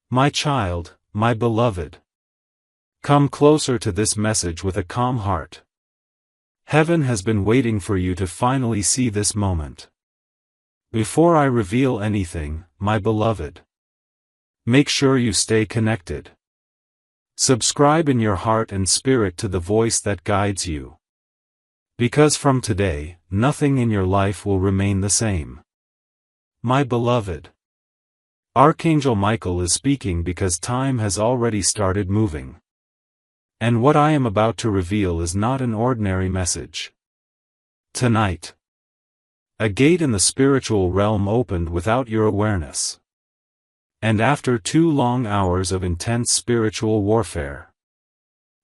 My child, my beloved. Come closer to this message with a calm heart. Heaven has been waiting for you to finally see this moment. Before I reveal anything, my beloved, make sure you stay connected. Subscribe in your heart and spirit to the voice that guides you. Because from today, nothing in your life will remain the same. My beloved. Archangel Michael is speaking because time has already started moving. And what I am about to reveal is not an ordinary message. Tonight, a gate in the spiritual realm opened without your awareness. And after 2 long hours of intense spiritual warfare,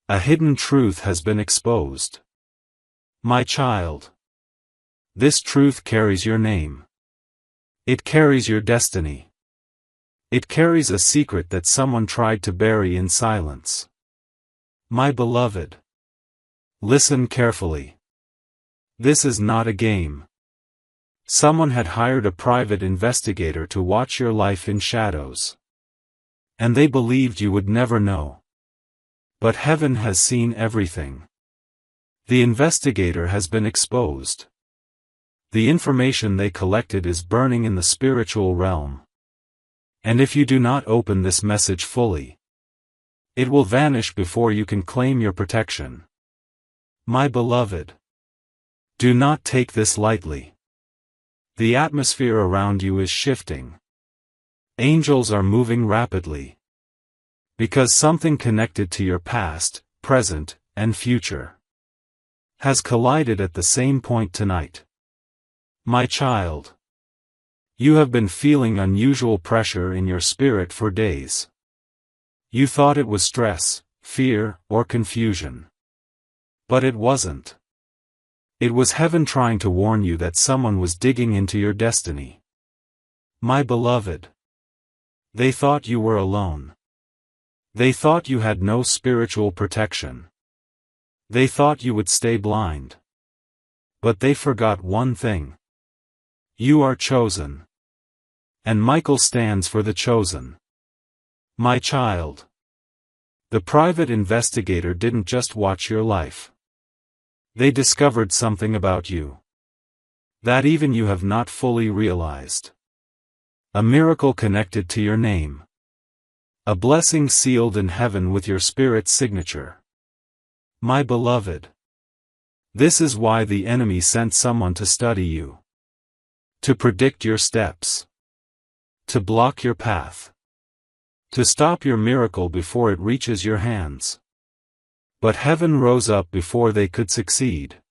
a hidden truth has been exposed. My child. This truth carries your name. It carries your destiny. It carries a secret that someone tried to bury in silence. My beloved. Listen carefully. This is not a game. Someone had hired a private investigator to watch your life in shadows. And they believed you would never know. But heaven has seen everything. The investigator has been exposed. The information they collected is burning in the spiritual realm. And if you do not open this message fully, it will vanish before you can claim your protection. My beloved. Do not take this lightly. The atmosphere around you is shifting. Angels are moving rapidly. Because something connected to your past, present, and future has collided at the same point tonight. My child. You have been feeling unusual pressure in your spirit for days. You thought it was stress, fear, or confusion. But it wasn't. It was heaven trying to warn you that someone was digging into your destiny. My beloved. They thought you were alone. They thought you had no spiritual protection. They thought you would stay blind. But they forgot one thing. You are chosen. And Michael stands for the chosen. My child. The private investigator didn't just watch your life. They discovered something about you that even you have not fully realized. A miracle connected to your name. A blessing sealed in heaven with your spirit's signature. My beloved. This is why the enemy sent someone to study you. To predict your steps. To block your path. To stop your miracle before it reaches your hands. But heaven rose up before they could succeed.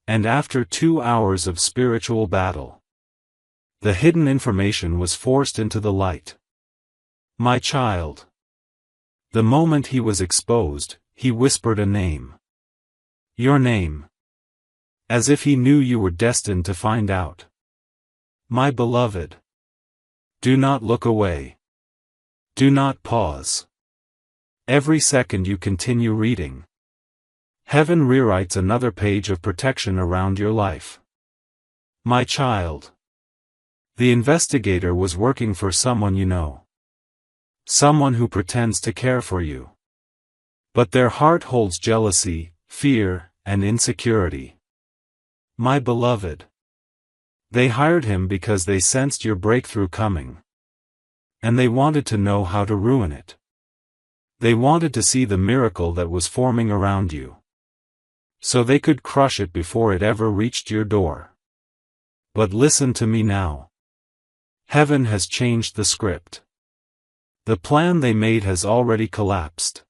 And after 2 hours of spiritual battle, the hidden information was forced into the light. My child. The moment he was exposed, he whispered a name. Your name. As if he knew you were destined to find out. My beloved. Do not look away. Do not pause. Every second you continue reading, heaven rewrites another page of protection around your life. My child. The investigator was working for someone you know. Someone who pretends to care for you. But their heart holds jealousy, fear, and insecurity. My beloved. They hired him because they sensed your breakthrough coming. And they wanted to know how to ruin it. They wanted to see the miracle that was forming around you. So they could crush it before it ever reached your door. But listen to me now. Heaven has changed the script. The plan they made has already collapsed.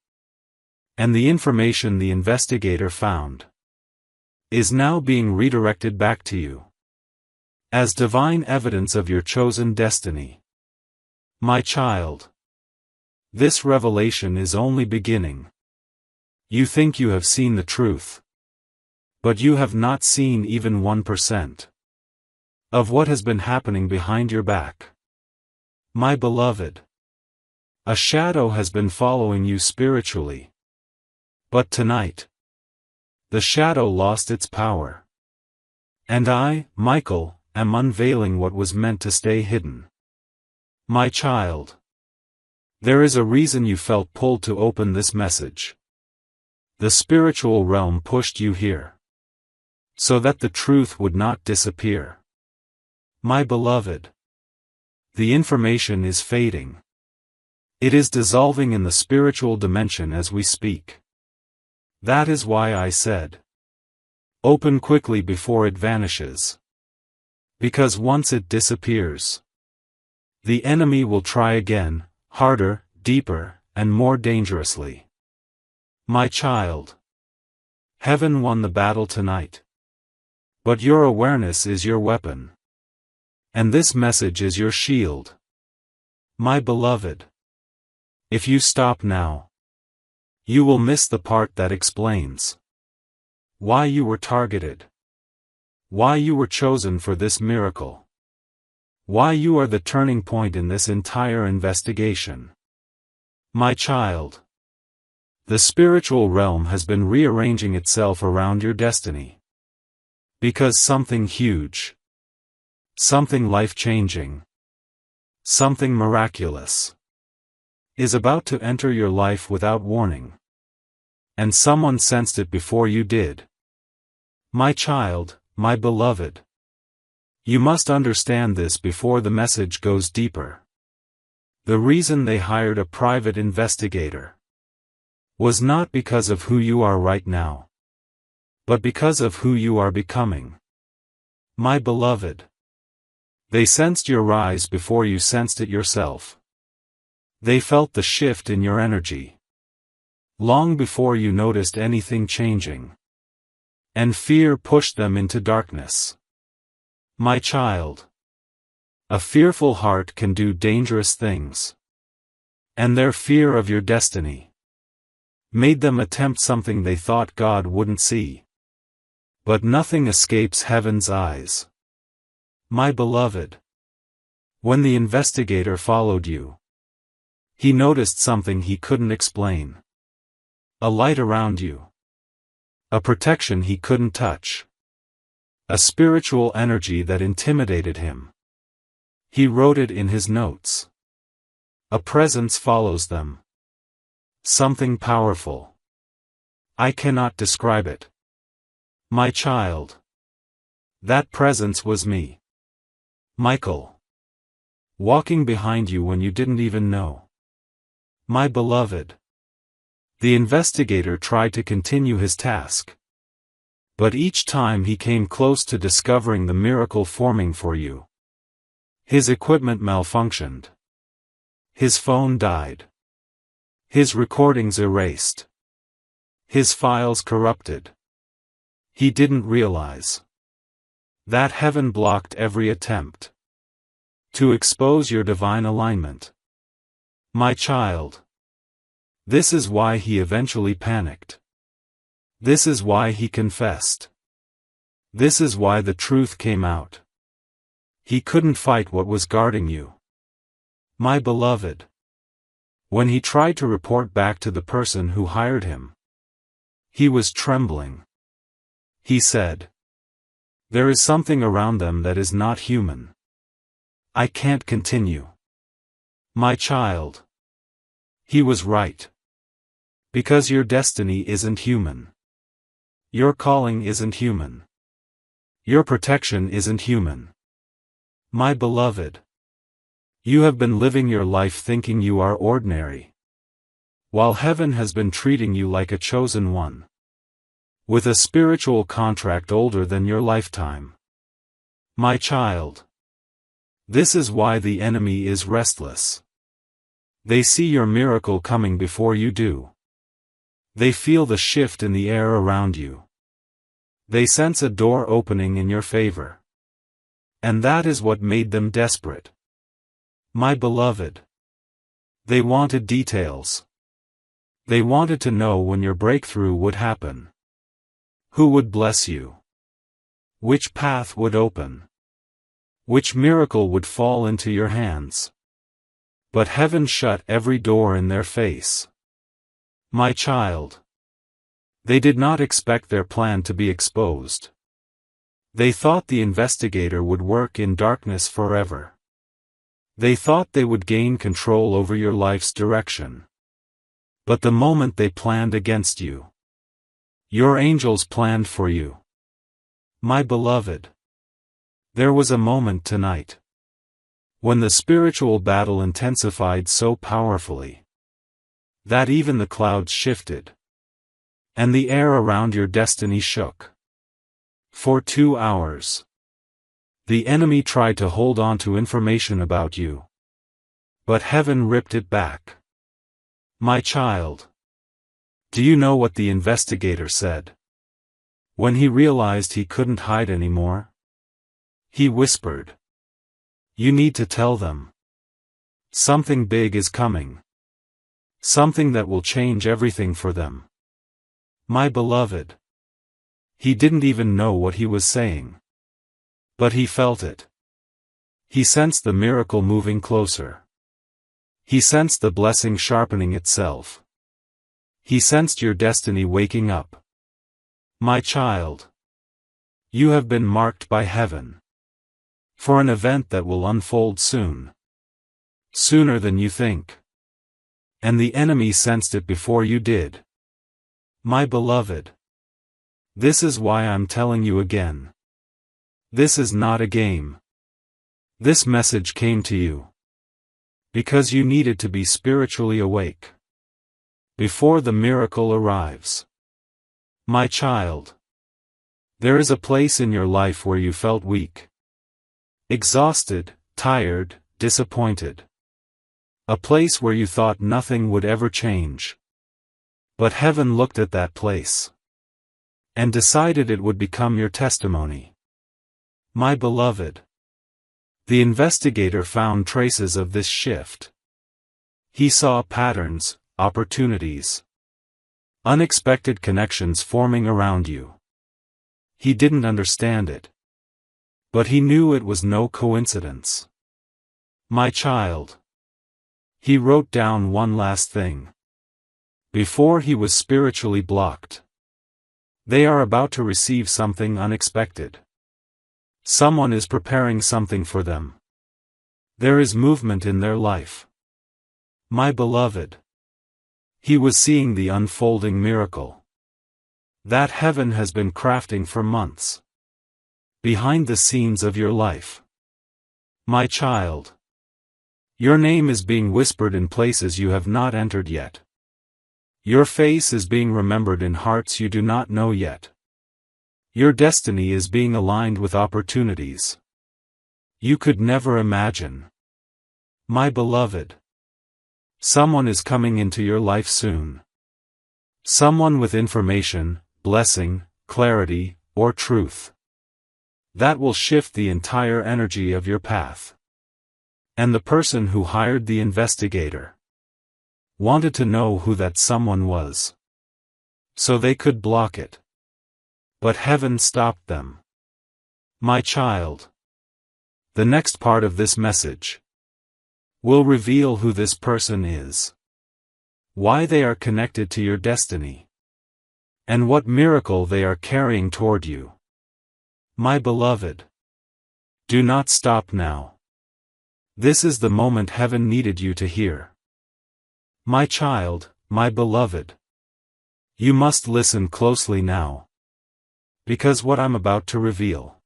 And the information the investigator found is now being redirected back to you as divine evidence of your chosen destiny. My child. This revelation is only beginning. You think you have seen the truth. But you have not seen even 1% of what has been happening behind your back. My beloved. A shadow has been following you spiritually. But tonight, the shadow lost its power. And I, Michael, am unveiling what was meant to stay hidden. My child. There is a reason you felt pulled to open this message. The spiritual realm pushed you here, so that the truth would not disappear. My beloved, the information is fading. It is dissolving in the spiritual dimension as we speak. That is why I said, open quickly before it vanishes. Because once it disappears, the enemy will try again, harder, deeper, and more dangerously. My child, heaven won the battle tonight. But your awareness is your weapon. And this message is your shield. My beloved, if you stop now, you will miss the part that explains why you were targeted, why you were chosen for this miracle, why you are the turning point in this entire investigation. My child, the spiritual realm has been rearranging itself around your destiny. Because something huge, something life-changing, something miraculous is about to enter your life without warning. And someone sensed it before you did. My child, my beloved, you must understand this before the message goes deeper. The reason they hired a private investigator was not because of who you are right now, but because of who you are becoming. My beloved, they sensed your rise before you sensed it yourself. They felt the shift in your energy long before you noticed anything changing. And fear pushed them into darkness. My child, a fearful heart can do dangerous things. And their fear of your destiny made them attempt something they thought God wouldn't see. But nothing escapes heaven's eyes. My beloved, when the investigator followed you, he noticed something he couldn't explain. A light around you. A protection he couldn't touch. A spiritual energy that intimidated him. He wrote it in his notes. A presence follows them. Something powerful. I cannot describe it. My child. That presence was me. Michael. Walking behind you when you didn't even know. My beloved. The investigator tried to continue his task. But each time he came close to discovering the miracle forming for you, his equipment malfunctioned. His phone died. His recordings erased. His files corrupted. He didn't realize that heaven blocked every attempt to expose your divine alignment. My child, this is why he eventually panicked. This is why he confessed. This is why the truth came out. He couldn't fight what was guarding you. My beloved, when he tried to report back to the person who hired him, he was trembling. He said, there is something around them that is not human. I can't continue. My child. He was right. Because your destiny isn't human. Your calling isn't human. Your protection isn't human. My beloved, you have been living your life thinking you are ordinary, while heaven has been treating you like a chosen one, with a spiritual contract older than your lifetime. My child, this is why the enemy is restless. They see your miracle coming before you do. They feel the shift in the air around you. They sense a door opening in your favor. And that is what made them desperate. My beloved, they wanted details. They wanted to know when your breakthrough would happen. Who would bless you? Which path would open? Which miracle would fall into your hands? But heaven shut every door in their face. My child, they did not expect their plan to be exposed. They thought the investigator would work in darkness forever. They thought they would gain control over your life's direction. But the moment they planned against you, your angels planned for you. My beloved, there was a moment tonight when the spiritual battle intensified so powerfully that even the clouds shifted, and the air around your destiny shook. For 2 hours, the enemy tried to hold on to information about you, but heaven ripped it back. My child, do you know what the investigator said? When he realized he couldn't hide anymore, he whispered, "You need to tell them. Something big is coming. Something that will change everything for them." My beloved, he didn't even know what he was saying. But he felt it. He sensed the miracle moving closer. He sensed the blessing sharpening itself. He sensed your destiny waking up. My child, you have been marked by heaven for an event that will unfold soon. Sooner than you think. And the enemy sensed it before you did. My beloved, this is why I'm telling you again. This is not a game. This message came to you because you needed to be spiritually awake before the miracle arrives. My child, there is a place in your life where you felt weak, exhausted, tired, disappointed. A place where you thought nothing would ever change. But heaven looked at that place and decided it would become your testimony. My beloved, the investigator found traces of this shift. He saw patterns, opportunities, unexpected connections forming around you. He didn't understand it, but he knew it was no coincidence. My child, he wrote down one last thing before he was spiritually blocked. They are about to receive something unexpected. Someone is preparing something for them. There is movement in their life. My beloved, he was seeing the unfolding miracle that heaven has been crafting for months behind the scenes of your life. My child, your name is being whispered in places you have not entered yet. Your face is being remembered in hearts you do not know yet. Your destiny is being aligned with opportunities you could never imagine. My beloved, someone is coming into your life soon. Someone with information, blessing, clarity, or truth that will shift the entire energy of your path. And the person who hired the investigator wanted to know who that someone was, so they could block it. But heaven stopped them. My child, the next part of this message will reveal who this person is, why they are connected to your destiny, and what miracle they are carrying toward you. My beloved, do not stop now. This is the moment heaven needed you to hear. My child, my beloved, you must listen closely now, because what I'm about to reveal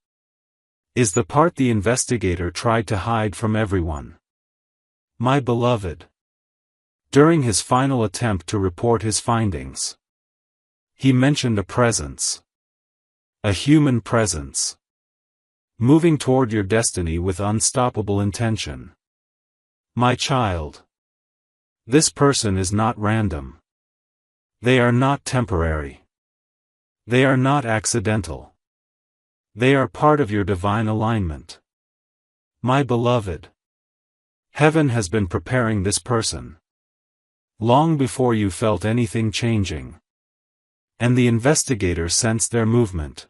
is the part the investigator tried to hide from everyone. My beloved, during his final attempt to report his findings, he mentioned a presence, a human presence, moving toward your destiny with unstoppable intention. My child, this person is not random. They are not temporary. They are not accidental. They are part of your divine alignment. My beloved, heaven has been preparing this person long before you felt anything changing. And the investigator sensed their movement.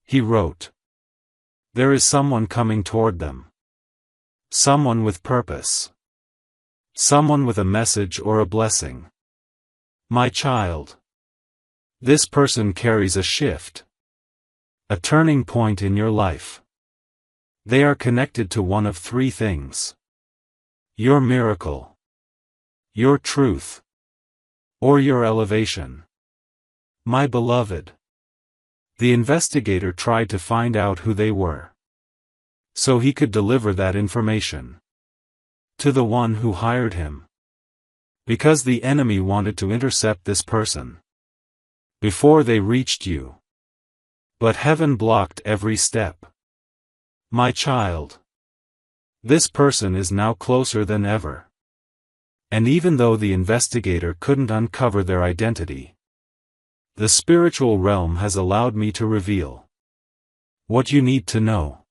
He wrote, there is someone coming toward them. Someone with purpose. Someone with a message or a blessing. My child, this person carries a shift, a turning point in your life. They are connected to one of three things. your miracle, your truth, or your elevation. My beloved. The investigator tried to find out who they were, so he could deliver that information to the one who hired him. Because the enemy wanted to intercept this person before they reached you. But heaven blocked every step. My child. This person is now closer than ever. And even though the investigator couldn't uncover their identity, the spiritual realm has allowed me to reveal what you need to know.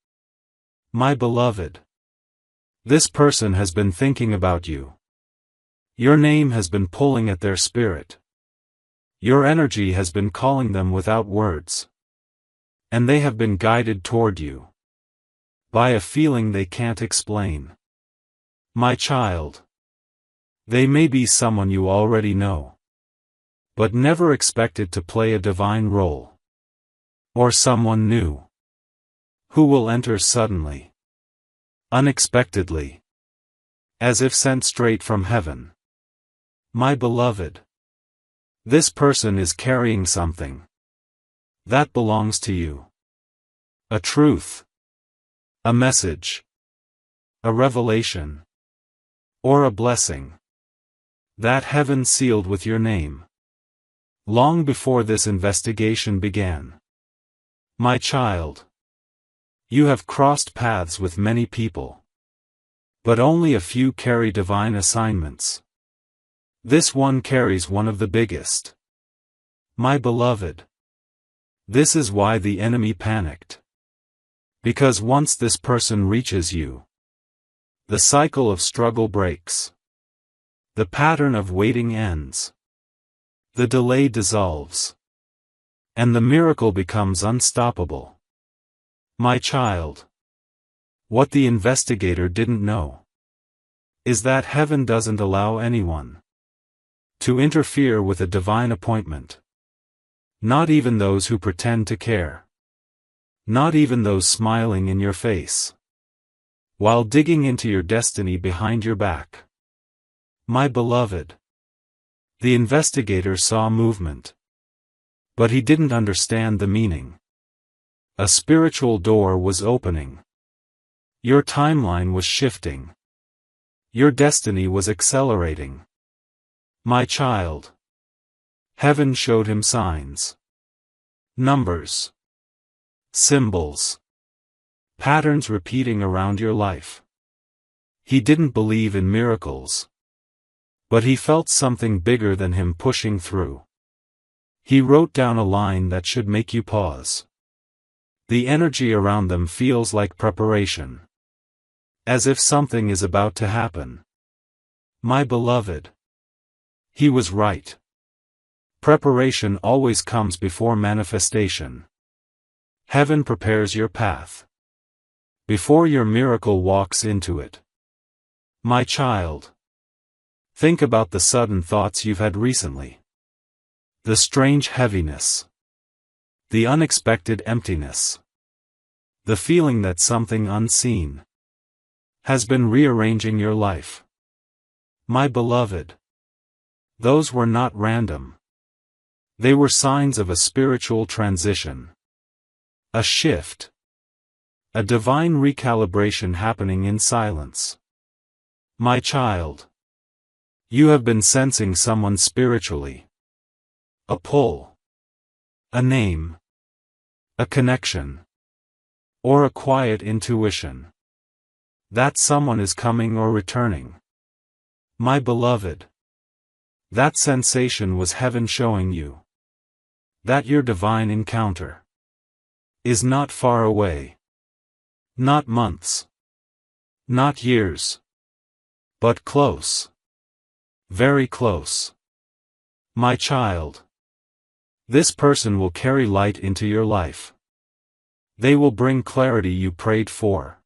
My beloved. This person has been thinking about you. Your name has been pulling at their spirit. Your energy has been calling them without words. And they have been guided toward you by a feeling they can't explain. My child. They may be someone you already know, but never expected to play a divine role. Or someone new, who will enter suddenly, unexpectedly, as if sent straight from heaven. My beloved. This person is carrying something that belongs to you. A truth, a message, a revelation, or a blessing that heaven sealed with your name long before this investigation began. My child. You have crossed paths with many people, but only a few carry divine assignments. This one carries one of the biggest. My beloved. This is why the enemy panicked. Because once this person reaches you, the cycle of struggle breaks. The pattern of waiting ends. The delay dissolves. And the miracle becomes unstoppable. My child. What the investigator didn't know is that heaven doesn't allow anyone to interfere with a divine appointment. Not even those who pretend to care. Not even those smiling in your face while digging into your destiny behind your back. My beloved. The investigator saw movement, but he didn't understand the meaning. A spiritual door was opening. Your timeline was shifting. Your destiny was accelerating. My child. Heaven showed him signs. Numbers. Symbols. Patterns repeating around your life. He didn't believe in miracles, but he felt something bigger than him pushing through. He wrote down a line that should make you pause. The energy around them feels like preparation, as if something is about to happen. My beloved. He was right. Preparation always comes before manifestation. Heaven prepares your path before your miracle walks into it. My child. Think about the sudden thoughts you've had recently. The strange heaviness. The unexpected emptiness. The feeling that something unseen has been rearranging your life. My beloved. Those were not random. They were signs of a spiritual transition. A shift. A divine recalibration happening in silence. My child. You have been sensing someone spiritually. A pull. A name. A connection. Or a quiet intuition that someone is coming or returning. My beloved. That sensation was heaven showing you that your divine encounter is not far away. Not months. Not years. But close. Very close. My child. This person will carry light into your life. They will bring clarity you prayed for.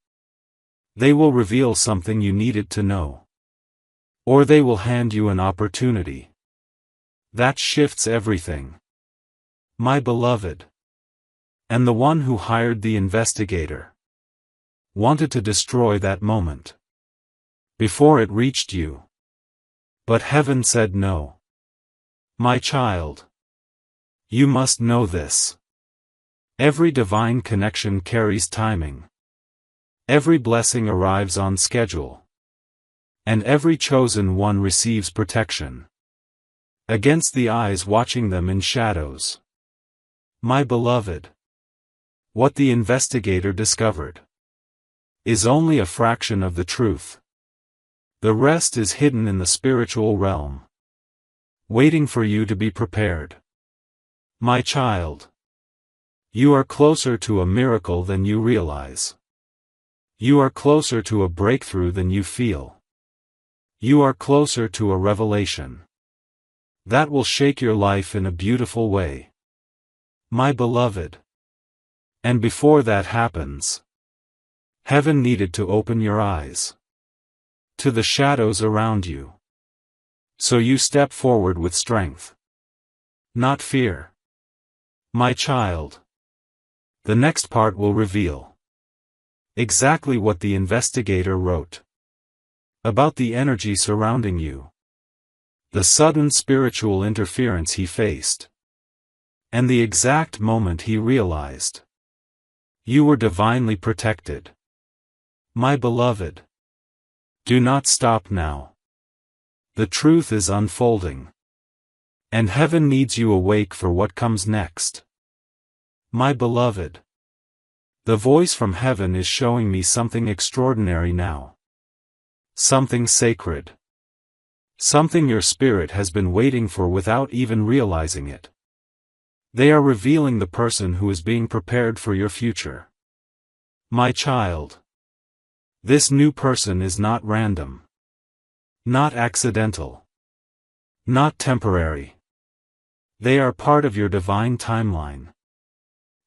They will reveal something you needed to know. Or they will hand you an opportunity that shifts everything. My beloved. And the one who hired the investigator wanted to destroy that moment. before it reached you. But heaven said no. My child, you must know this. Every divine connection carries timing. Every blessing arrives on schedule. And every chosen one receives protection against the eyes watching them in shadows. My beloved, what the investigator discovered is only a fraction of the truth. The rest is hidden in the spiritual realm, waiting for you to be prepared. My child, you are closer to a miracle than you realize. You are closer to a breakthrough than you feel. You are closer to a revelation that will shake your life in a beautiful way. My beloved. And before that happens, heaven needed to open your eyes to the shadows around you. So you step forward with strength, not fear. My child. The next part will reveal exactly what the investigator wrote about the energy surrounding you, the sudden spiritual interference he faced, and the exact moment he realized you were divinely protected. My beloved, do not stop now. The truth is unfolding, and heaven needs you awake for what comes next. My beloved, the voice from heaven is showing me something extraordinary now. Something sacred. Something your spirit has been waiting for without even realizing it. They are revealing the person who is being prepared for your future. My child. This new person is not random. Not accidental. Not temporary. They are part of your divine timeline.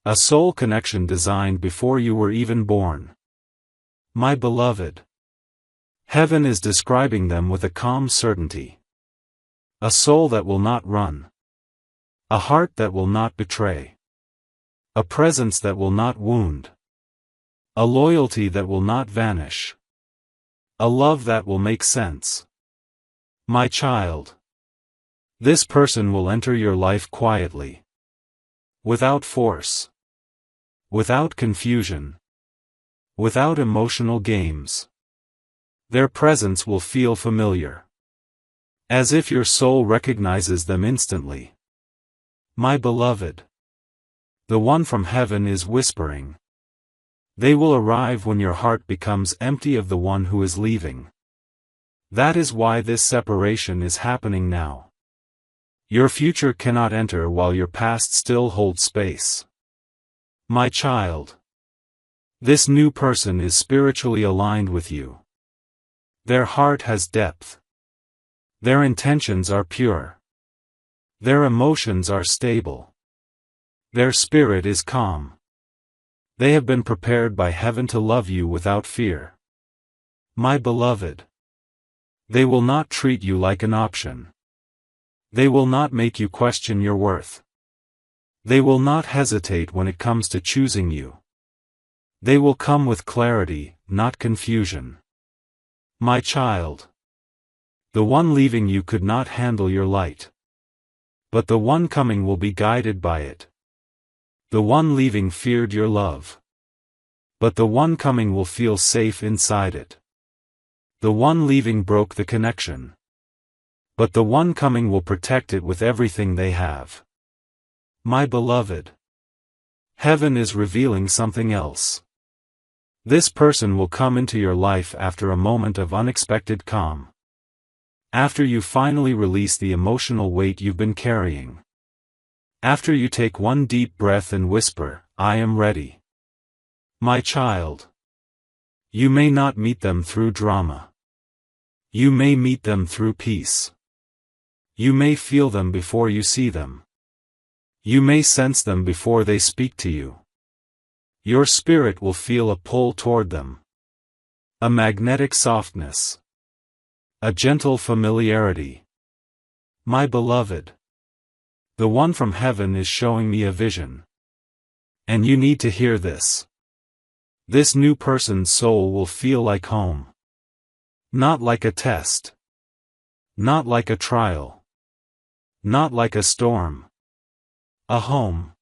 A soul connection designed before you were even born. My beloved. Heaven is describing them with a calm certainty. A soul that will not run. A heart that will not betray. A presence that will not wound. A loyalty that will not vanish. A love that will make sense. My child. This person will enter your life quietly. Without force. Without confusion. Without emotional games. Their presence will feel familiar. As if your soul recognizes them instantly. My beloved. The one from heaven is whispering. They will arrive when your heart becomes empty of the one who is leaving. That is why this separation is happening now. Your future cannot enter while your past still holds space. My child. This new person is spiritually aligned with you. Their heart has depth. Their intentions are pure. Their emotions are stable. Their spirit is calm. They have been prepared by heaven to love you without fear. My beloved. They will not treat you like an option. They will not make you question your worth. They will not hesitate when it comes to choosing you. They will come with clarity, not confusion. My child. The one leaving you could not handle your light. But the one coming will be guided by it. The one leaving feared your love. But the one coming will feel safe inside it. The one leaving broke the connection. But the one coming will protect it with everything they have. My beloved. Heaven is revealing something else. This person will come into your life after a moment of unexpected calm. After you finally release the emotional weight you've been carrying. After you take one deep breath and whisper, I am ready. My child. You may not meet them through drama. You may meet them through peace. You may feel them before you see them. You may sense them before they speak to you. Your spirit will feel a pull toward them. A magnetic softness. A gentle familiarity. My beloved. The one from heaven is showing me a vision. And you need to hear this. This new person's soul will feel like home. Not like a test. Not like a trial. Not like a storm. A home.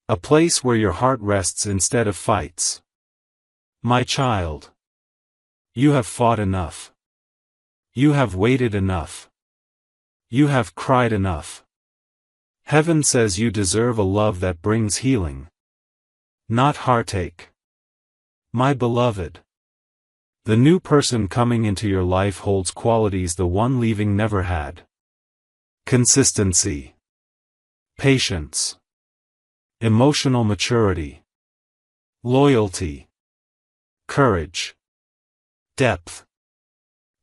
A place where your heart rests instead of fights. My child. You have fought enough. You have waited enough. You have cried enough. Heaven says you deserve a love that brings healing. Not heartache. My beloved. The new person coming into your life holds qualities the one leaving never had. Consistency. Patience. Emotional maturity. Loyalty. Courage. Depth.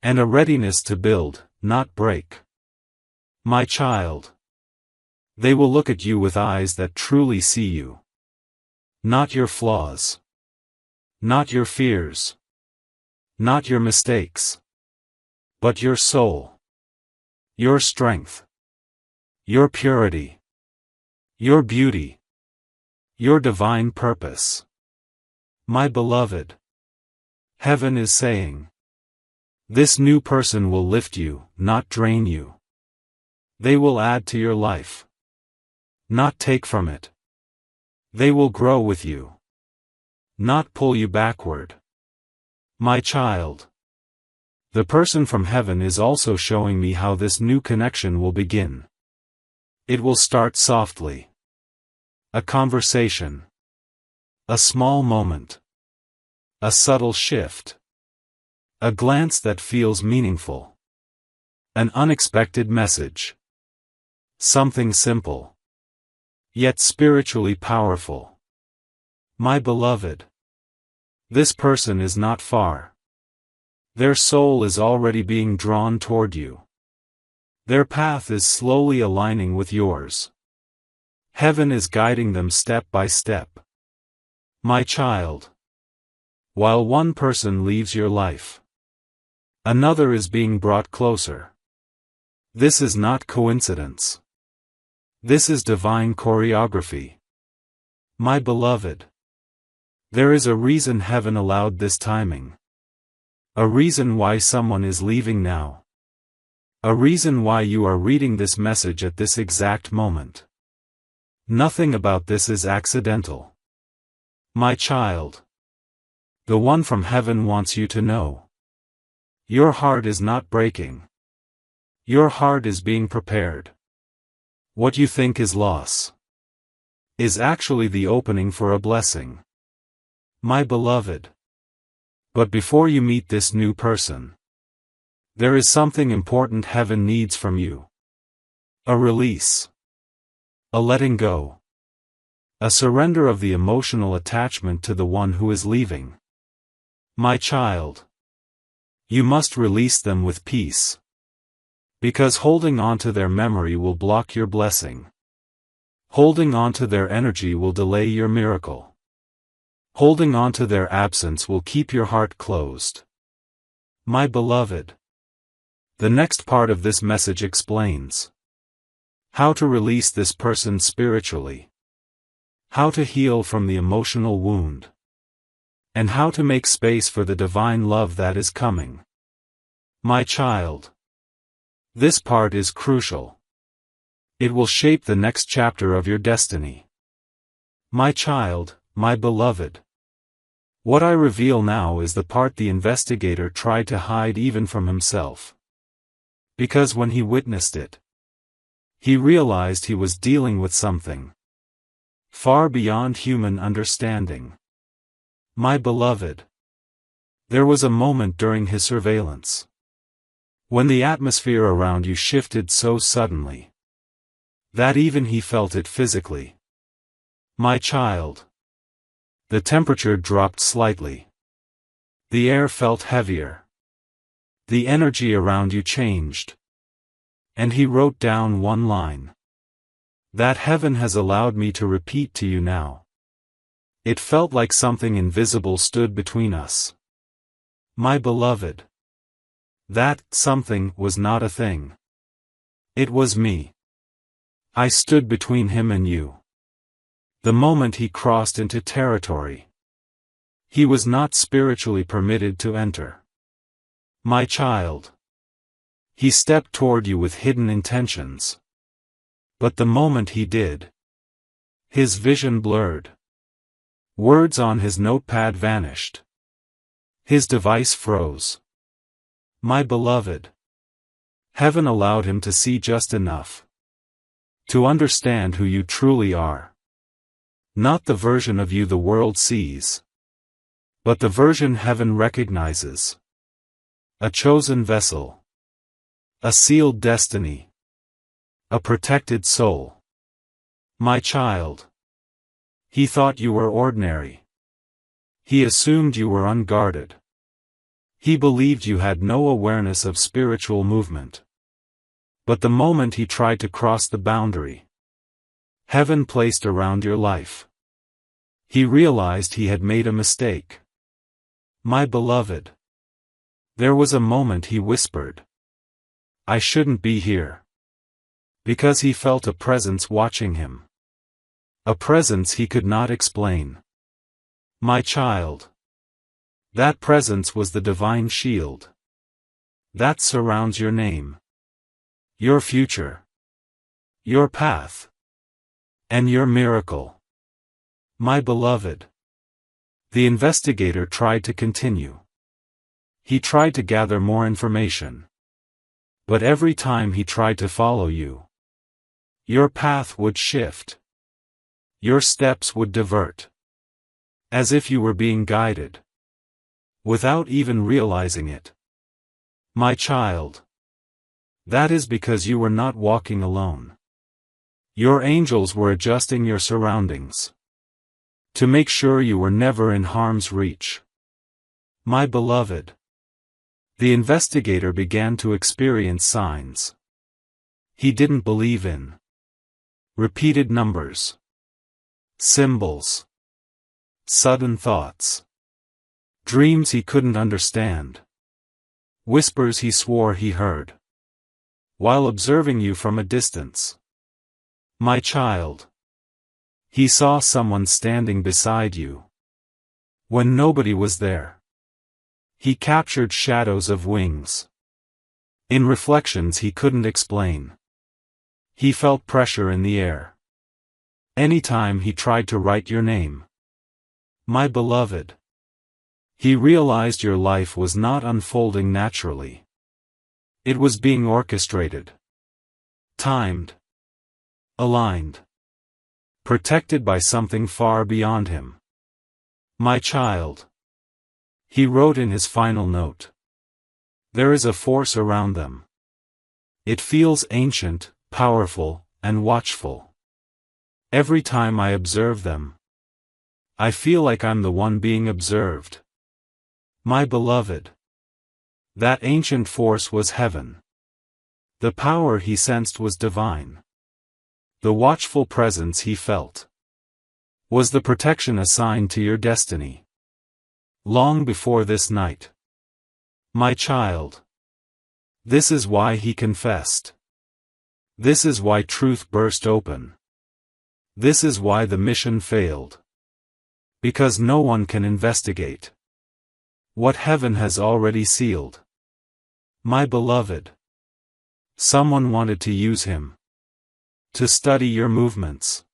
And a readiness to build, not break. My child. They will look at you with eyes that truly see you. Not your flaws. Not your fears. Not your mistakes. But your soul. Your strength. Your purity. Your beauty. Your divine purpose. My beloved. Heaven is saying. This new person will lift you, not drain you. They will add to your life. Not take from it. They will grow with you. Not pull you backward. My child. The person from heaven is also showing me how this new connection will begin. It will start softly. A conversation. A small moment. A subtle shift. A glance that feels meaningful. An unexpected message. Something simple. Yet spiritually powerful. My beloved. This person is not far. Their soul is already being drawn toward you. Their path is slowly aligning with yours. Heaven is guiding them step by step. My child. While one person leaves your life, another is being brought closer. This is not coincidence. This is divine choreography. My beloved. There is a reason heaven allowed this timing. A reason why someone is leaving now. A reason why you are reading this message at this exact moment. Nothing about this is accidental. My child. The one from heaven wants you to know. Your heart is not breaking. Your heart is being prepared. What you think is loss is actually the opening for a blessing. My beloved. But before you meet this new person, there is something important heaven needs from you. A release. A letting go. A surrender of the emotional attachment to the one who is leaving. My child. You must release them with peace. Because holding on to their memory will block your blessing. Holding on to their energy will delay your miracle. Holding on to their absence will keep your heart closed. My beloved. The next part of this message explains how to release this person spiritually, how to heal from the emotional wound, and how to make space for the divine love that is coming. My child. This part is crucial. It will shape the next chapter of your destiny. My child, my beloved. What I reveal now is the part the investigator tried to hide even from himself. Because when he witnessed it, he realized he was dealing with something far beyond human understanding. My beloved. There was a moment during his surveillance when the atmosphere around you shifted so suddenly that even he felt it physically. My child. The temperature dropped slightly. The air felt heavier. The energy around you changed. And he wrote down one line. That heaven has allowed me to repeat to you now. It felt like something invisible stood between us. My beloved. That something was not a thing. It was me. I stood between him and you. The moment he crossed into territory, he was not spiritually permitted to enter. My child. He stepped toward you with hidden intentions. But the moment he did, his vision blurred. Words on his notepad vanished. His device froze. My beloved. Heaven allowed him to see just enough to understand who you truly are. Not the version of you the world sees, but the version heaven recognizes. A chosen vessel. A sealed destiny. A protected soul. My child. He thought you were ordinary. He assumed you were unguarded. He believed you had no awareness of spiritual movement. But the moment he tried to cross the boundary heaven placed around your life, he realized he had made a mistake. My beloved. There was a moment he whispered, I shouldn't be here. Because he felt a presence watching him. A presence he could not explain. My child. That presence was the divine shield that surrounds your name, your future, your path, and your miracle. My beloved. The investigator tried to continue. He tried to gather more information. But every time he tried to follow you, your path would shift. Your steps would divert. As if you were being guided. Without even realizing it. My child. That is because you were not walking alone. Your angels were adjusting your surroundings to make sure you were never in harm's reach. My beloved. The investigator began to experience signs he didn't believe in. Repeated numbers. Symbols. Sudden thoughts. Dreams he couldn't understand. Whispers he swore he heard. While observing you from a distance. My child. He saw someone standing beside you when nobody was there. He captured shadows of wings. In reflections he couldn't explain. He felt pressure in the air. Anytime he tried to write your name. My beloved. He realized your life was not unfolding naturally. It was being orchestrated. Timed. Aligned. Protected by something far beyond him. My child. He wrote in his final note. There is a force around them. It feels ancient, powerful, and watchful. Every time I observe them, I feel like I'm the one being observed. My beloved. That ancient force was heaven. The power he sensed was divine. The watchful presence he felt was the protection assigned to your destiny. Long before this night. My child. This is why he confessed. This is why truth burst open. This is why the mission failed. Because no one can investigate what heaven has already sealed. My beloved. Someone wanted to use him to study your movements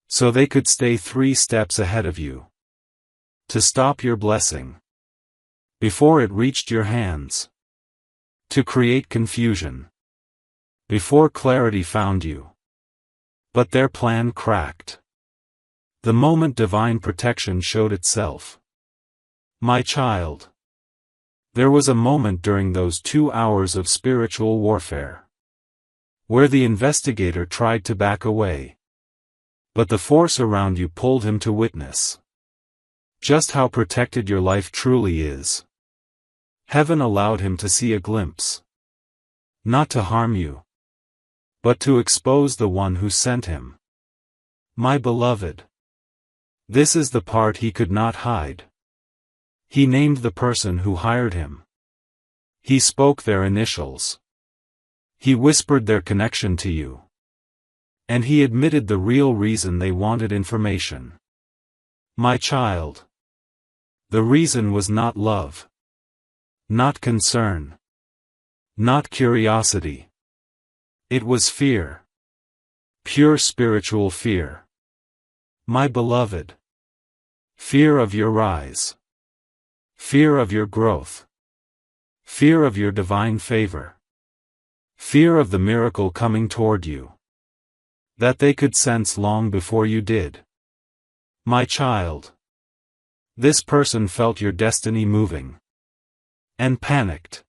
so they could stay 3 steps ahead of you. To stop your blessing before it reached your hands. To create confusion before clarity found you. But their plan cracked the moment divine protection showed itself. My child. There was a moment during those 2 hours of spiritual warfare where the investigator tried to back away. But the force around you pulled him to witness just how protected your life truly is. Heaven allowed him to see a glimpse. Not to harm you, but to expose the one who sent him. My beloved. This is the part he could not hide. He named the person who hired him. He spoke their initials. He whispered their connection to you. And he admitted the real reason they wanted information. My child. The reason was not love. Not concern. Not curiosity. It was fear. Pure spiritual fear. My beloved. Fear of your rise. Fear of your growth. Fear of your divine favor. Fear of the miracle coming toward you. That they could sense long before you did. My child. This person felt your destiny moving. And panicked.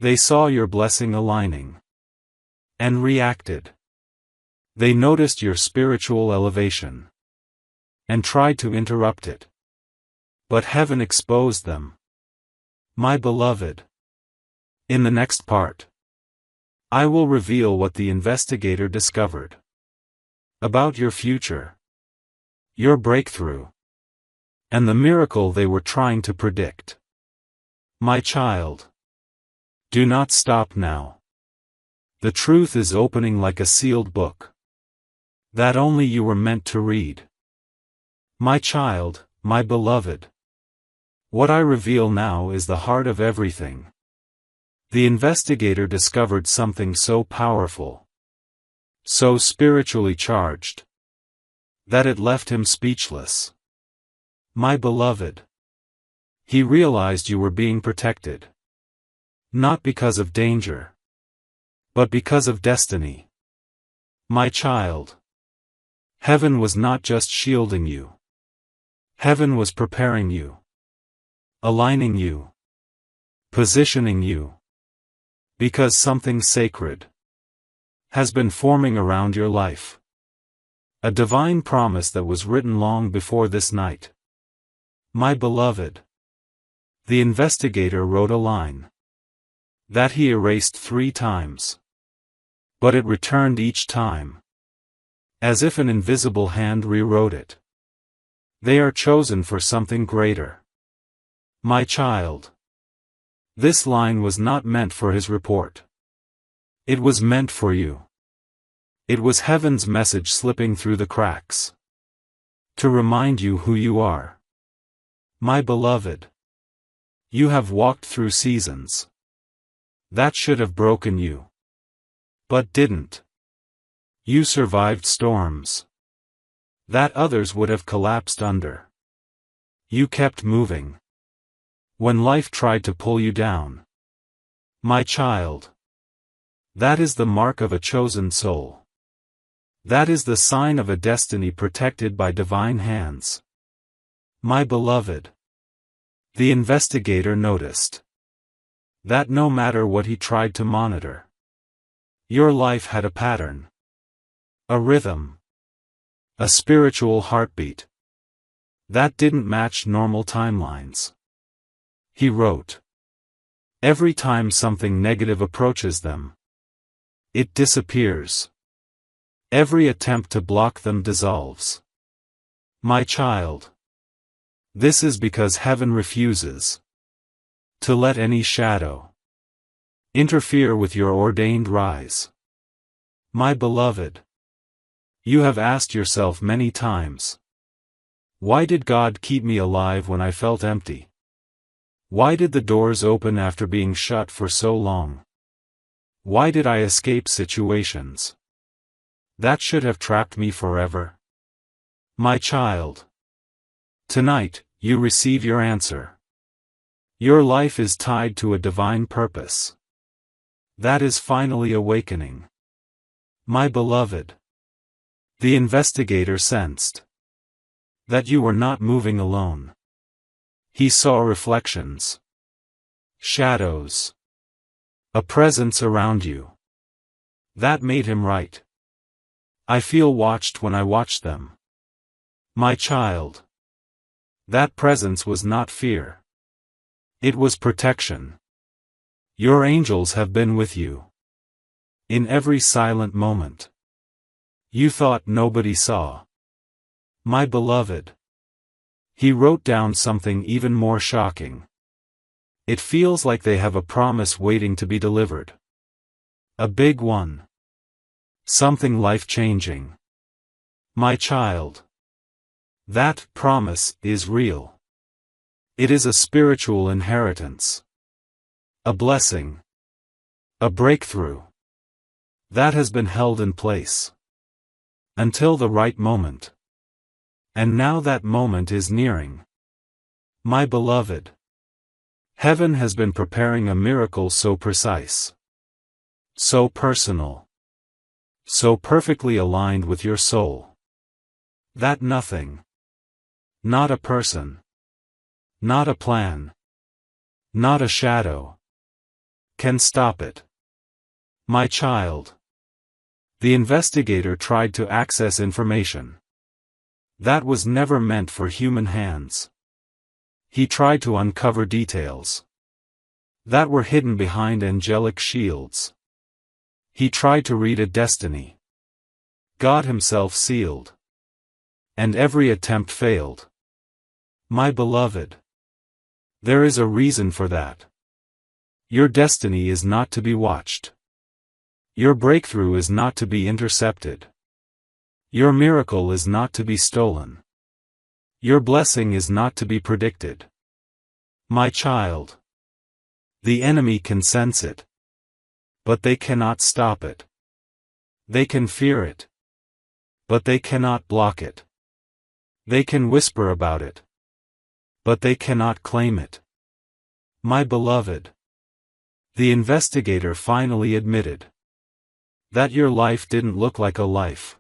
They saw your blessing aligning. And reacted. They noticed your spiritual elevation. And tried to interrupt it. But heaven exposed them. My beloved. In the next part, I will reveal what the investigator discovered. About your future. Your breakthrough. And the miracle they were trying to predict. My child. Do not stop now. The truth is opening like a sealed book. That only you were meant to read. My child, my beloved. What I reveal now is the heart of everything. The investigator discovered something so powerful. So spiritually charged. That it left him speechless. My beloved. He realized you were being protected. Not because of danger. But because of destiny. My child. Heaven was not just shielding you. Heaven was preparing you. Aligning you. Positioning you. Because something sacred has been forming around your life. A divine promise that was written long before this night. My beloved. The investigator wrote a line. That he erased 3 times. But it returned each time. As if an invisible hand rewrote it. They are chosen for something greater. My child. This line was not meant for his report. It was meant for you. It was heaven's message slipping through the cracks. To remind you who you are. My beloved. You have walked through seasons. That should have broken you. But didn't. You survived storms. That others would have collapsed under. You kept moving. When life tried to pull you down. My child. That is the mark of a chosen soul. That is the sign of a destiny protected by divine hands. My beloved. The investigator noticed. That no matter what he tried to monitor. Your life had a pattern. A rhythm. A spiritual heartbeat. That didn't match normal timelines. He wrote. Every time something negative approaches them. It disappears. Every attempt to block them dissolves. My child. This is because heaven refuses to let any shadow interfere with your ordained rise. My beloved. You have asked yourself many times. Why did God keep me alive when I felt empty? Why did the doors open after being shut for so long? Why did I escape situations that should have trapped me forever? My child. Tonight, you receive your answer. Your life is tied to a divine purpose. That is finally awakening. My beloved. The investigator sensed that you were not moving alone. He saw reflections. Shadows. A presence around you. That made him write. I feel watched when I watch them. My child. That presence was not fear. It was protection. Your angels have been with you. In every silent moment. You thought nobody saw. My beloved. He wrote down something even more shocking. It feels like they have a promise waiting to be delivered. A big one. Something life-changing. My child. That promise is real. It is a spiritual inheritance. A blessing. A breakthrough. That has been held in place. Until the right moment. And now that moment is nearing. My beloved. Heaven has been preparing a miracle so precise. So personal. So perfectly aligned with your soul. That nothing. Not a person. Not a plan. Not a shadow. Can stop it. My child. The investigator tried to access information that was never meant for human hands. He tried to uncover details that were hidden behind angelic shields. He tried to read a destiny God himself sealed. And every attempt failed. My beloved. There is a reason for that. Your destiny is not to be watched. Your breakthrough is not to be intercepted. Your miracle is not to be stolen. Your blessing is not to be predicted. My child. The enemy can sense it. But they cannot stop it. They can fear it. But they cannot block it. They can whisper about it. But they cannot claim it. My beloved. The investigator finally admitted that your life didn't look like a life.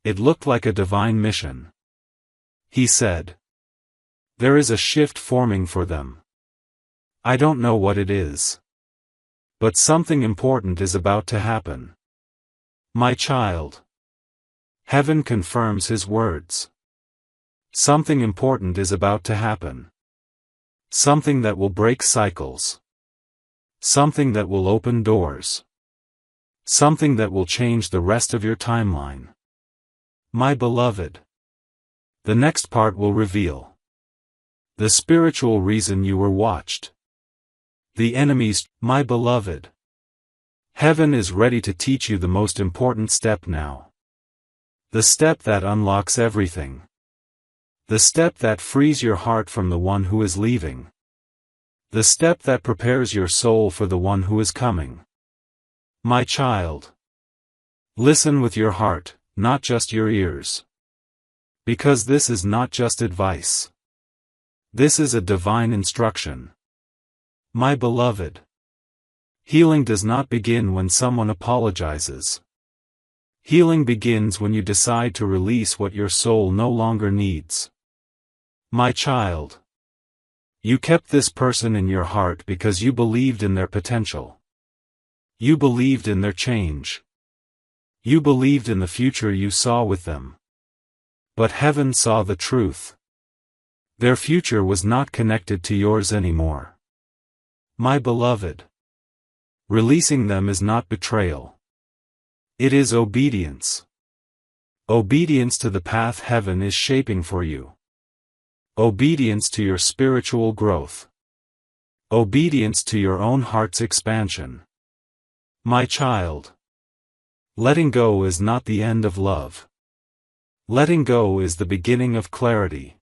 It looked like a divine mission. He said, there is a shift forming for them. I don't know what it is. But something important is about to happen. My child. Heaven confirms his words. Something important is about to happen. Something that will break cycles. Something that will open doors. Something that will change the rest of your timeline. My beloved. The next part will reveal the spiritual reason you were watched. The enemy's, my beloved. Heaven is ready to teach you the most important step now. The step that unlocks everything. The step that frees your heart from the one who is leaving. The step that prepares your soul for the one who is coming. My child. Listen with your heart, not just your ears. Because this is not just advice. This is a divine instruction. My beloved. Healing does not begin when someone apologizes. Healing begins when you decide to release what your soul no longer needs. My child. You kept this person in your heart because you believed in their potential. You believed in their change. You believed in the future you saw with them. But heaven saw the truth. Their future was not connected to yours anymore. My beloved. Releasing them is not betrayal. It is obedience. Obedience to the path heaven is shaping for you. Obedience to your spiritual growth. Obedience to your own heart's expansion. My child. Letting go is not the end of love. Letting go is the beginning of clarity.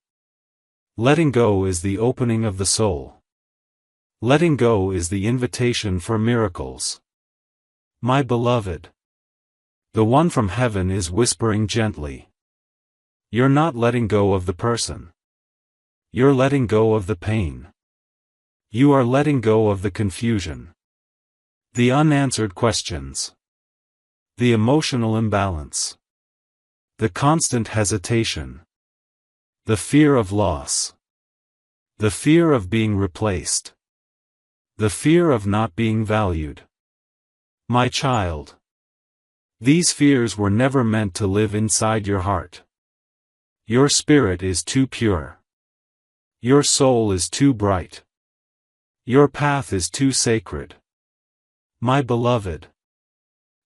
Letting go is the opening of the soul. Letting go is the invitation for miracles. My beloved. The one from heaven is whispering gently. You're not letting go of the person. You're letting go of the pain. You are letting go of the confusion. The unanswered questions. The emotional imbalance. The constant hesitation. The fear of loss. The fear of being replaced. The fear of not being valued. My child. These fears were never meant to live inside your heart. Your spirit is too pure. Your soul is too bright. Your path is too sacred. My beloved.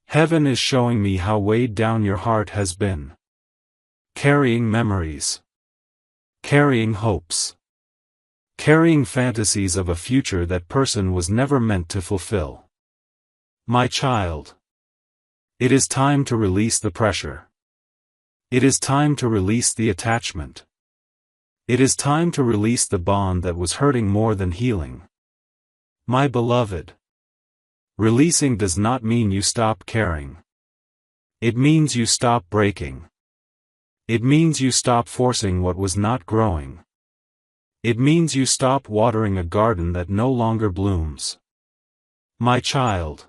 Heaven is showing me how weighed down your heart has been. Carrying memories. Carrying hopes. Carrying fantasies of a future that person was never meant to fulfill. My child. It is time to release the pressure. It is time to release the attachment. It is time to release the bond that was hurting more than healing. My beloved, releasing does not mean you stop caring. It means you stop breaking. It means you stop forcing what was not growing. It means you stop watering a garden that no longer blooms. My child,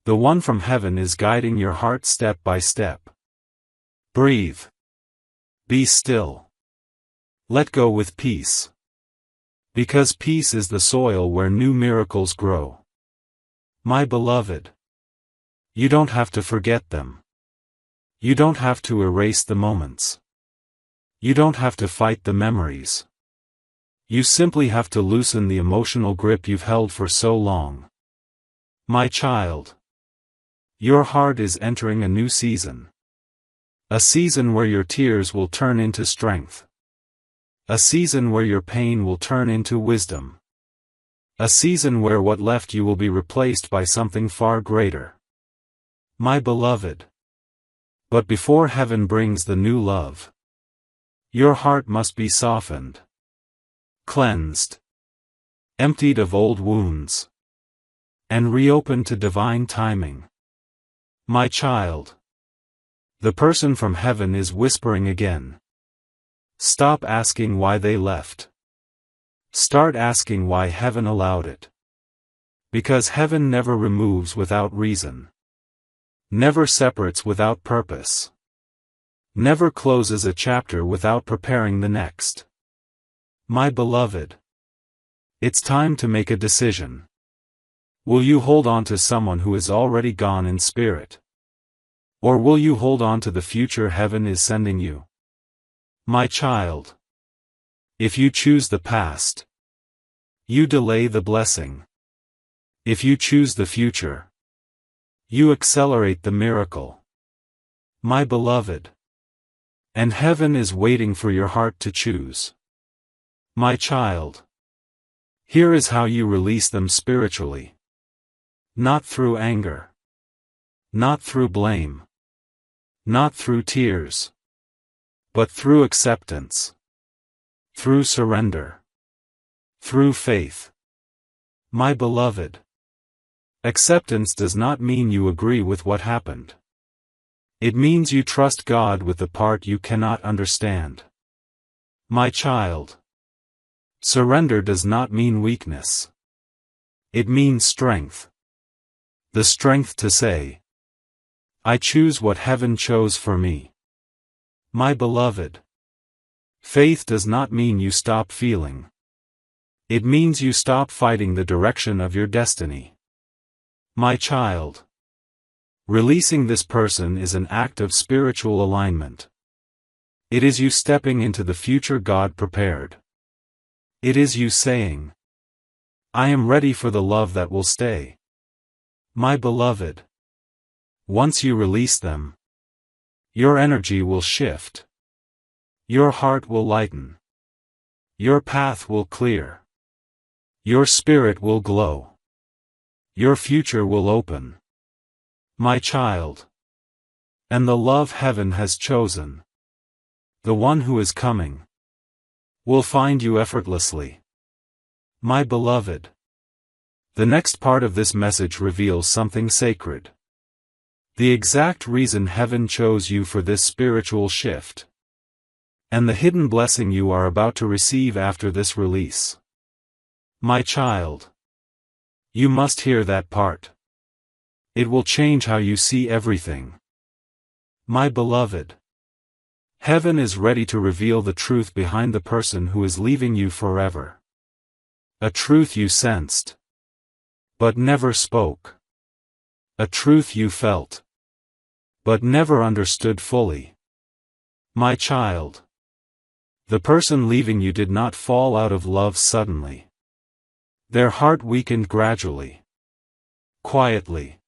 the one from heaven is guiding your heart step by step. Breathe. Be still. Let go with peace. Because peace is the soil where new miracles grow. My beloved, you don't have to forget them. You don't have to erase the moments. You don't have to fight the memories. You simply have to loosen the emotional grip you've held for so long. My child, your heart is entering a new season. A season where your tears will turn into strength. A season where your pain will turn into wisdom. A season where what left you will be replaced by something far greater. My beloved. But before heaven brings the new love, your heart must be softened, cleansed, emptied of old wounds, and reopened to divine timing. My child, the person from heaven is whispering again. Stop asking why they left. Start asking why heaven allowed it. Because heaven never removes without reason. Never separates without purpose. Never closes a chapter without preparing the next. My beloved, it's time to make a decision. Will you hold on to someone who is already gone in spirit? Or will you hold on to the future heaven is sending you? My child, if you choose the past, you delay the blessing. If you choose the future, you accelerate the miracle. My beloved, and heaven is waiting for your heart to choose. My child, here is how you release them spiritually. Not through anger. Not through blame. Not through tears. But through acceptance. Through surrender. Through faith. My beloved, acceptance does not mean you agree with what happened. It means you trust God with the part you cannot understand. My child, surrender does not mean weakness. It means strength. The strength to say, I choose what heaven chose for me. My beloved, faith does not mean you stop feeling. It means you stop fighting the direction of your destiny. My child, releasing this person is an act of spiritual alignment. It is you stepping into the future God prepared. It is you saying, I am ready for the love that will stay. My beloved, once you release them, your energy will shift. Your heart will lighten. Your path will clear. Your spirit will glow. Your future will open. My child, and the love heaven has chosen, the one who is coming, will find you effortlessly. My beloved, the next part of this message reveals something sacred. The exact reason heaven chose you for this spiritual shift. And the hidden blessing you are about to receive after this release. My child, you must hear that part. It will change how you see everything. My beloved, heaven is ready to reveal the truth behind the person who is leaving you forever. A truth you sensed, but never spoke. A truth you felt, but never understood fully. My child, the person leaving you did not fall out of love suddenly. Their heart weakened gradually. Quietly.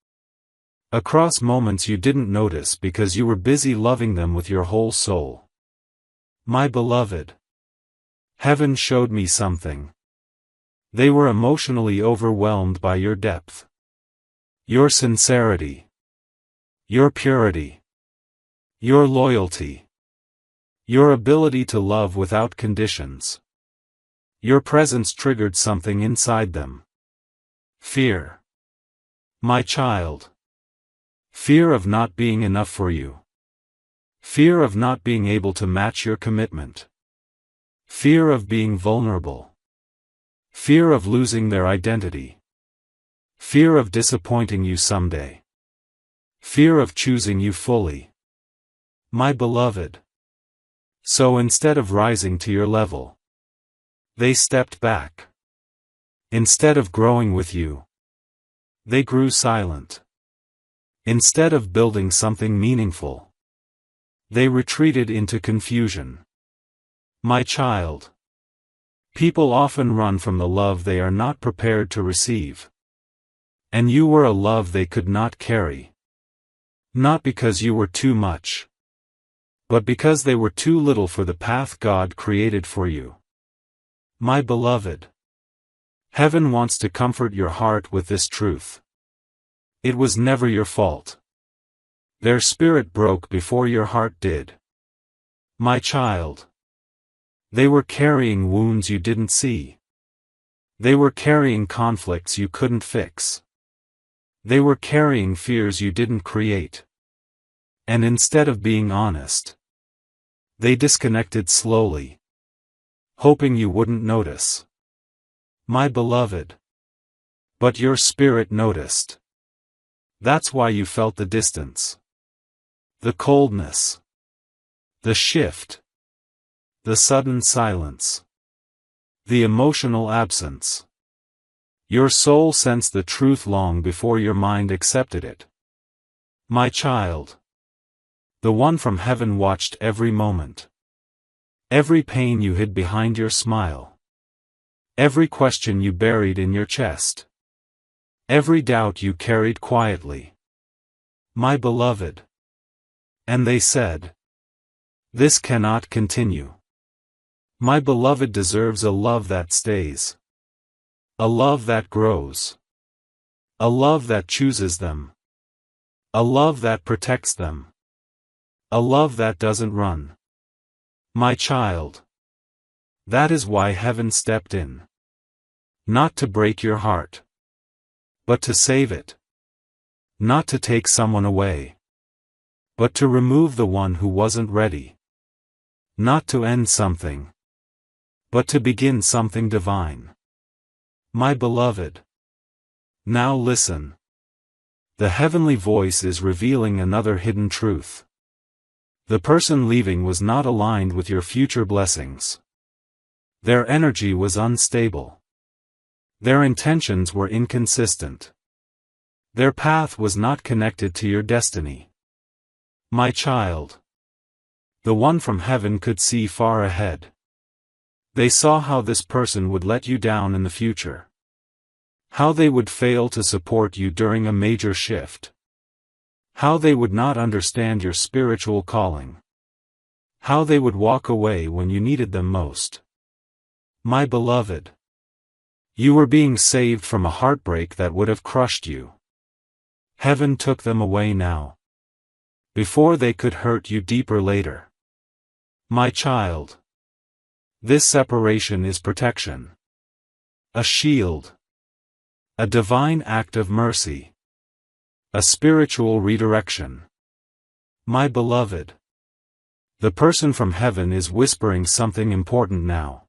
Across moments you didn't notice because you were busy loving them with your whole soul. My beloved, heaven showed me something. They were emotionally overwhelmed by your depth. Your sincerity. Your purity. Your loyalty. Your ability to love without conditions. Your presence triggered something inside them. Fear. My child. Fear of not being enough for you. Fear of not being able to match your commitment. Fear of being vulnerable. Fear of losing their identity. Fear of disappointing you someday. Fear of choosing you fully. My beloved. So instead of rising to your level, they stepped back. Instead of growing with you, they grew silent. Instead of building something meaningful, they retreated into confusion. My child. People often run from the love they are not prepared to receive. And you were a love they could not carry. Not because you were too much, but because they were too little for the path God created for you. My beloved. Heaven wants to comfort your heart with this truth. It was never your fault. Their spirit broke before your heart did. My child. They were carrying wounds you didn't see. They were carrying conflicts you couldn't fix. They were carrying fears you didn't create. And instead of being honest, they disconnected slowly, hoping you wouldn't notice. My beloved. But your spirit noticed. That's why you felt the distance. The coldness. The shift. The sudden silence. The emotional absence. Your soul sensed the truth long before your mind accepted it. My child. The one from heaven watched every moment. Every pain you hid behind your smile. Every question you buried in your chest. Every doubt you carried quietly. My beloved. And they said, this cannot continue. My beloved deserves a love that stays. A love that grows. A love that chooses them. A love that protects them. A love that doesn't run. My child. That is why heaven stepped in. Not to break your heart, but to save it. Not to take someone away, but to remove the one who wasn't ready. Not to end something, but to begin something divine. My beloved. Now listen. The heavenly voice is revealing another hidden truth. The person leaving was not aligned with your future blessings. Their energy was unstable. Their intentions were inconsistent. Their path was not connected to your destiny. My child. The one from heaven could see far ahead. They saw how this person would let you down in the future. How they would fail to support you during a major shift. How they would not understand your spiritual calling. How they would walk away when you needed them most. My beloved. You were being saved from a heartbreak that would have crushed you. Heaven took them away now, before they could hurt you deeper later. My child. This separation is protection. A shield. A divine act of mercy. A spiritual redirection. My beloved. The person from heaven is whispering something important now.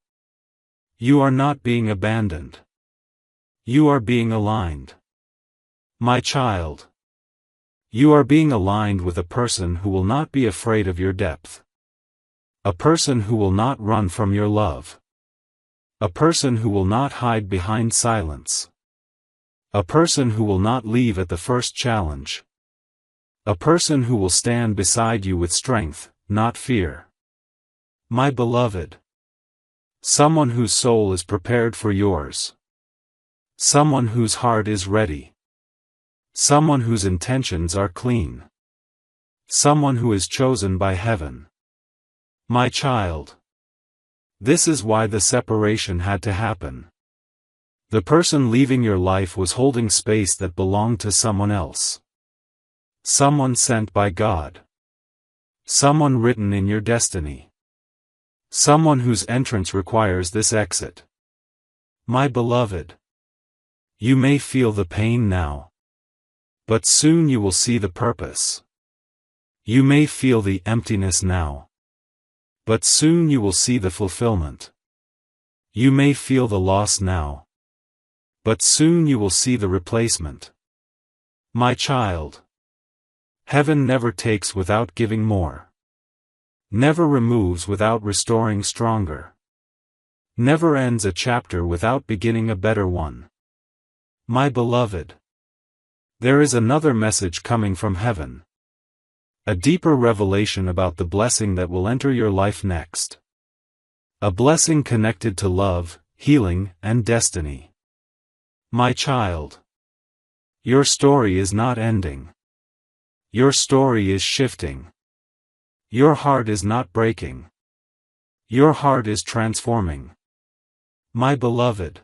You are not being abandoned. You are being aligned. My child. You are being aligned with a person who will not be afraid of your depth. A person who will not run from your love. A person who will not hide behind silence. A person who will not leave at the first challenge. A person who will stand beside you with strength, not fear. My beloved. Someone whose soul is prepared for yours. Someone whose heart is ready. Someone whose intentions are clean. Someone who is chosen by heaven. My child. This is why the separation had to happen. The person leaving your life was holding space that belonged to someone else. Someone sent by God. Someone written in your destiny. Someone whose entrance requires this exit. My beloved. You may feel the pain now, but soon you will see the purpose. You may feel the emptiness now, but soon you will see the fulfillment. You may feel the loss now, but soon you will see the replacement. My child, heaven never takes without giving more. Never removes without restoring stronger. Never ends a chapter without beginning a better one. My beloved, there is another message coming from heaven. A deeper revelation about the blessing that will enter your life next. A blessing connected to love, healing, and destiny. My child, your story is not ending. Your story is shifting. Your heart is not breaking. Your heart is transforming. My beloved,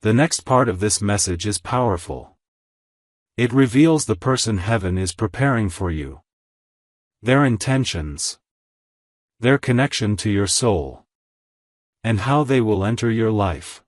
the next part of this message is powerful. It reveals the person heaven is preparing for you. Their intentions. Their connection to your soul. And how they will enter your life.